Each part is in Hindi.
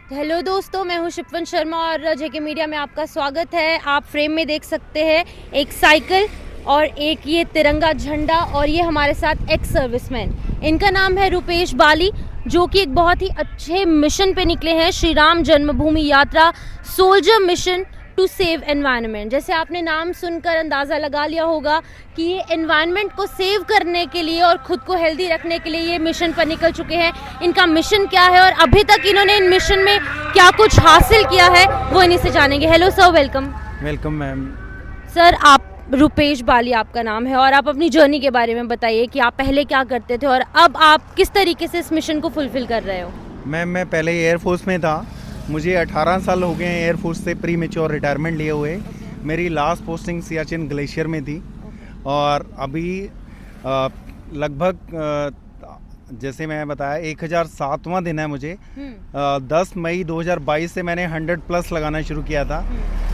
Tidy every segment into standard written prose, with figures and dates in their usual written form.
हेलो दोस्तों, मैं हूं शिपवन शर्मा और जेके मीडिया में आपका स्वागत है। आप फ्रेम में देख सकते हैं एक साइकिल और एक ये तिरंगा झंडा, और ये हमारे साथ एक्स सर्विसमैन, इनका नाम है रुपेश बाली, जो कि एक बहुत ही अच्छे मिशन पे निकले हैं, Shri Ram Janmabhoomi Yatra soldier mission to save environment. जैसे आपने नाम सुनकर अंदाज़ा लगा लिया होगा कि ये एनवायरनमेंट को सेव करने के लिए और ख़ुद को हेल्दी रखने के लिए ये मिशन पर निकल चुके हैं। इनका मिशन क्या है और अभी तक इन्होंने इन मिशन में क्या कुछ हासिल किया है, वो इन्हीं से जानेंगे। Hello sir, welcome. Welcome ma'am. Sir, आप रुपेश बाली आपका नाम है, और आप अपनी जर्नी के बारे में बताइए कि आप पहले क्या करते थे और अब आप किस तरीके से इस मिशन को फुलफिल कर रहे हो। मैम, मैं पहले एयरफोर्स में था। मुझे 18 साल हो गए हैं एयरफोर्स से प्री मेच्योर रिटायरमेंट लिए हुए। मेरी लास्ट पोस्टिंग सियाचिन ग्लेशियर में थी और अभी लगभग जैसे मैं बताया 1007वां दिन है मुझे। 10 मई 2022 से मैंने 100+ लगाना शुरू किया था।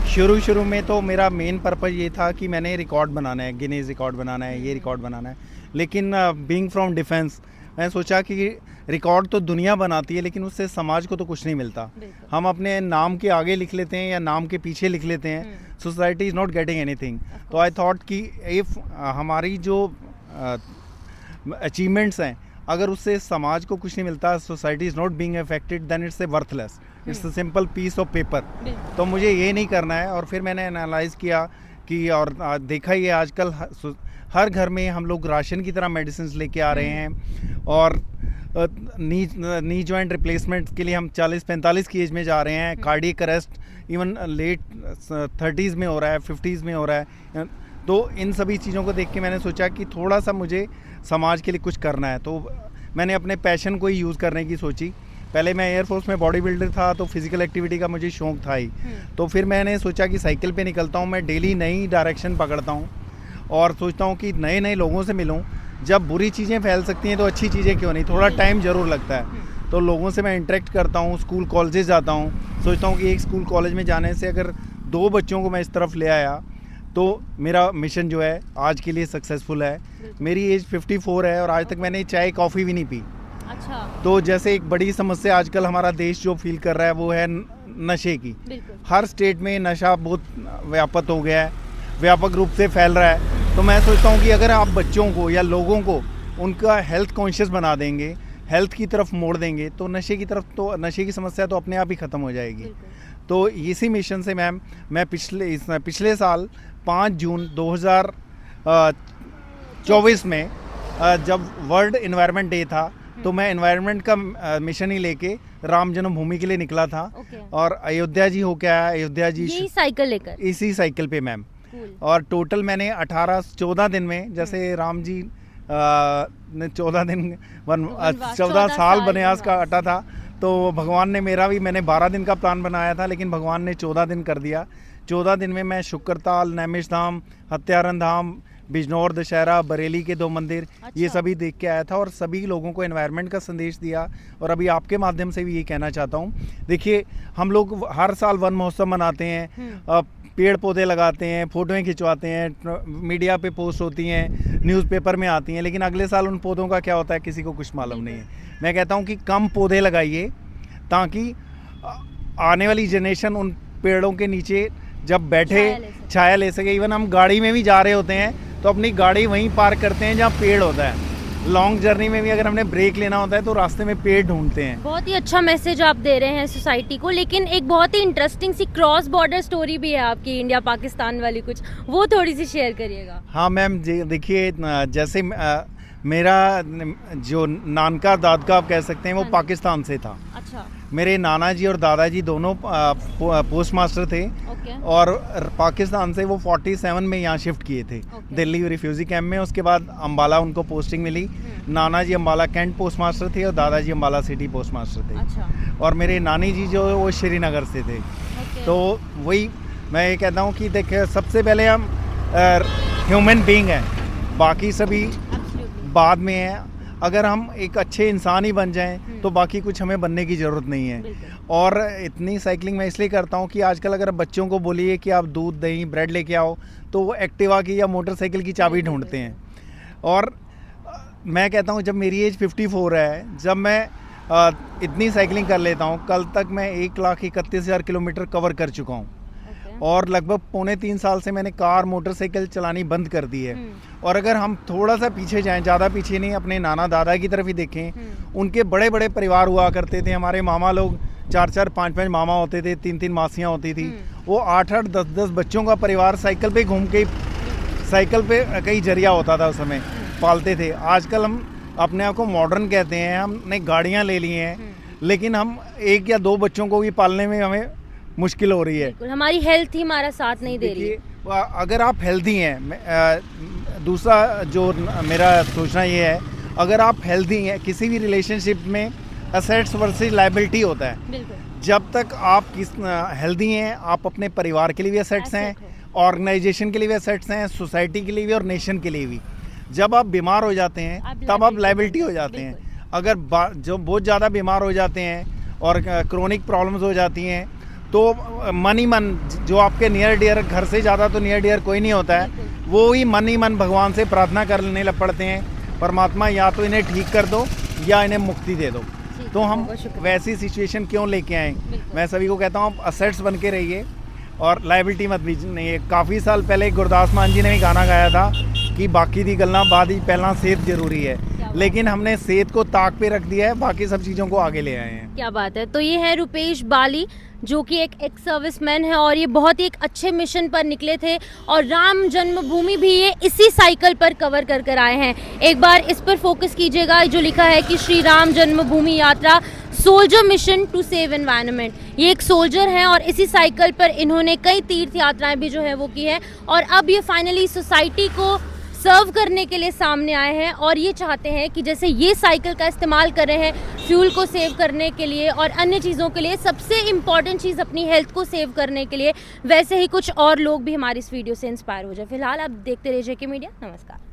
शुरू में तो मेरा मेन पर्पज़ ये था कि मैंने रिकॉर्ड बनाना है, गिनीज रिकॉर्ड बनाना है, ये रिकॉर्ड बनाना है। लेकिन बीइंग फ्रॉम डिफेंस, मैं सोचा कि रिकॉर्ड तो दुनिया बनाती है लेकिन उससे समाज को तो कुछ नहीं मिलता। हम अपने नाम के आगे लिख लेते हैं या नाम के पीछे लिख लेते हैं, society is not getting anything. तो आई थॉट कि इफ़ हमारी जो अचीवमेंट्स हैं, अगर उससे समाज को कुछ नहीं मिलता, society is not being affected, then it's a worthless, it's a simple piece of paper. तो मुझे ये नहीं करना है। और फिर मैंने एनालाइज़ किया कि और देखा ये आजकल हर घर में हम लोग राशन की तरह मेडिसिन लेके आ रहे हैं, और नी जॉइंट रिप्लेसमेंट के लिए हम 40-45 की एज में जा रहे हैं। Cardiac arrest even late 30s में हो रहा है, 50s में हो रहा है। तो इन सभी चीज़ों को देख के मैंने सोचा कि थोड़ा सा मुझे समाज के लिए कुछ करना है। तो मैंने अपने पैशन को ही यूज़ करने की सोची। पहले मैं एयरफोर्स में बॉडी बिल्डर था, तो फिज़िकल एक्टिविटी का मुझे शौक़ था ही। तो फिर मैंने सोचा कि साइकिल पे निकलता हूँ, मैं डेली नई डायरेक्शन पकड़ता हूँ और सोचता हूँ कि नए नए लोगों से मिलूँ। जब बुरी चीज़ें फैल सकती हैं तो अच्छी चीज़ें क्यों नहीं, थोड़ा टाइम ज़रूर लगता है। तो लोगों से मैं इंटरेक्ट करता हूँ, स्कूल कॉलेजेस जाता हूँ। सोचता हूँ कि एक स्कूल कॉलेज में जाने से अगर 2 बच्चों को मैं इस तरफ ले आया तो मेरा मिशन जो है आज के लिए सक्सेसफुल है। मेरी एज 54 है और आज तक मैंने चाय कॉफ़ी भी नहीं पी। अच्छा। तो जैसे एक बड़ी समस्या आजकल हमारा देश जो फील कर रहा है वो है नशे की। हर स्टेट में नशा बहुत व्यापक हो गया है, व्यापक रूप से फैल रहा है। तो मैं सोचता हूँ कि अगर आप बच्चों को या लोगों को उनका हेल्थ कॉन्शियस बना देंगे, हेल्थ की तरफ मोड़ देंगे, तो नशे की समस्या तो अपने आप ही ख़त्म हो जाएगी। तो इसी मिशन से मैम मैं पिछले साल 5 जून 2024 में जब वर्ल्ड इन्वायरमेंट डे था, तो मैं इन्वायरमेंट का मिशन ही लेके राम जन्मभूमि के लिए निकला था। और अयोध्या जी होके आया। अयोध्या जी यही साइकिल लेकर, इसी साइकिल पे मैम। और टोटल मैंने 14 दिन में, जैसे राम जी ने 14 साल वनवास का काटा था, तो भगवान ने मैंने 12 दिन का प्लान बनाया था, लेकिन भगवान ने 14 दिन कर दिया। 14 दिन में मैं शुक्रताल, नैमिष धाम, हत्यारन धाम, बिजनौर, दशहरा, बरेली के 2 मंदिर, ये सभी देख के आया था और सभी लोगों को एनवायरनमेंट का संदेश दिया। और अभी आपके माध्यम से भी ये कहना चाहता हूँ, देखिए हम लोग हर साल वन महोत्सव मनाते हैं, पेड़ पौधे लगाते हैं, फ़ोटोएं खिंचवाते हैं, मीडिया पे पोस्ट होती हैं, न्यूज़पेपर में आती हैं, लेकिन अगले साल उन पौधों का क्या होता है किसी को कुछ मालूम नहीं है। मैं कहता हूँ कि कम पौधे लगाइए ताकि आने वाली जनरेशन उन पेड़ों के नीचे जब बैठे छाया ले सके। इवन हम गाड़ी में भी जा रहे होते हैं तो अपनी गाड़ी वहीं पार्क करते हैं जहाँ पेड़ होता है। लॉन्ग जर्नी में भी अगर हमने ब्रेक लेना होता है तो रास्ते में पेड़ ढूंढते हैं। बहुत ही अच्छा मैसेज आप दे रहे हैं सोसाइटी को, लेकिन एक बहुत ही इंटरेस्टिंग सी क्रॉस बॉर्डर स्टोरी भी है आपकी, इंडिया पाकिस्तान वाली, कुछ वो थोड़ी सी शेयर करिएगा। हाँ मैम, देखिए जैसे मेरा जो नानका दादका आप कह सकते हैं वो पाकिस्तान से था। अच्छा। मेरे नाना जी और दादाजी दोनों पोस्ट मास्टर थे और पाकिस्तान से वो 47 में यहाँ शिफ्ट किए थे, दिल्ली रिफ्यूजी कैंप में। उसके बाद अम्बाला उनको पोस्टिंग मिली। नाना जी अम्बाला कैंट पोस्ट मास्टर थे और दादाजी अम्बाला सिटी पोस्ट मास्टर थे। अच्छा। और मेरे नानी जी जो वो श्रीनगर से थे। तो वही मैं ये कहता हूँ कि देखिए सबसे पहले हम ह्यूमन बीइंग हैं, बाकी सभी बाद में है। अगर हम एक अच्छे इंसान ही बन जाएं तो बाकी कुछ हमें बनने की ज़रूरत नहीं है। और इतनी साइकिलिंग मैं इसलिए करता हूं कि आजकल अगर बच्चों को बोलिए कि आप दूध दही ब्रेड लेके आओ तो वो एक्टिवा की या मोटरसाइकिल की चाबी ढूंढते हैं। और मैं कहता हूं जब मेरी एज 54 है, जब मैं इतनी साइकिलिंग कर लेता हूँ। कल तक मैं 1,31,000 किलोमीटर कवर कर चुका हूँ और लगभग 2.5-3 साल से मैंने कार मोटरसाइकिल चलानी बंद कर दी है। और अगर हम थोड़ा सा पीछे जाएं, ज़्यादा पीछे नहीं, अपने नाना दादा की तरफ ही देखें, उनके बड़े बड़े परिवार हुआ करते थे। हमारे मामा लोग 4-4, 5-5 मामा होते थे, 3-3 मासियाँ होती थी। वो 8-8, 10-10 बच्चों का परिवार साइकिल पे घूम के, साइकिल पे कई जरिया होता था उस समय, पालते थे। आजकल हम अपने आप को मॉडर्न कहते हैं, हमने गाड़ियाँ ले ली हैं, लेकिन हम 1 या 2 बच्चों को भी पालने में हमें मुश्किल हो रही है। हमारी हेल्थ ही हमारा साथ नहीं दे रही है। अगर आप हेल्दी हैं, दूसरा जो मेरा सोचना ये है, अगर आप हेल्दी हैं, किसी भी रिलेशनशिप में असेट्स वर्सेस लायबिलिटी होता है। जब तक आप हेल्दी हैं, आप अपने परिवार के लिए भी असेट्स हैं, ऑर्गेनाइजेशन के लिए भी असेट्स हैं, सोसाइटी के लिए भी और नेशन के लिए भी। जब आप बीमार हो जाते हैं तब आप लायबिलिटी हो जाते हैं। अगर जो बहुत ज़्यादा बीमार हो जाते हैं और क्रोनिक प्रॉब्लम्स हो जाती हैं तो मन ही मन, जो आपके नियर डियर, घर से ज़्यादा तो नियर डियर कोई नहीं होता है, वो ही मन भगवान से प्रार्थना करने लग पड़ते हैं, परमात्मा या तो इन्हें ठीक कर दो या इन्हें मुक्ति दे दो। तो हम वैसी सिचुएशन क्यों लेके आए? मैं सभी को कहता हूँ, असेट्स बन के रहिए और लायबिलिटी मत बीजिए। काफ़ी साल पहले गुरदास मान जी ने भी गाना गाया था कि बाकी दी गल्लां बाद ही पहला सेहत जरूरी है, लेकिन हमने सेहत को ताक पे रख दिया है, बाकी सब चीज़ों को आगे ले आए हैं। क्या बात है। तो ये है रुपेश बाली, जो कि एक एक्स सर्विसमैन है और ये बहुत ही एक अच्छे मिशन पर निकले थे और राम जन्मभूमि भी ये इसी साइकिल पर कवर कर आए हैं। एक बार इस पर फोकस कीजिएगा, जो लिखा है कि Shri Ram Janmabhoomi Yatra soldier mission to save environment. ये एक सोल्जर हैं और इसी साइकिल पर इन्होंने कई तीर्थ यात्राएं भी जो है वो की है और अब ये फाइनली सोसाइटी को सर्व करने के लिए सामने आए हैं और ये चाहते हैं कि जैसे ये साइकिल का इस्तेमाल कर रहे हैं फ्यूल को सेव करने के लिए और अन्य चीज़ों के लिए, सबसे इम्पॉर्टेंट चीज़ अपनी हेल्थ को सेव करने के लिए, वैसे ही कुछ और लोग भी हमारी इस वीडियो से इंस्पायर हो जाए। फिलहाल आप देखते रहिए जेके मीडिया। नमस्कार।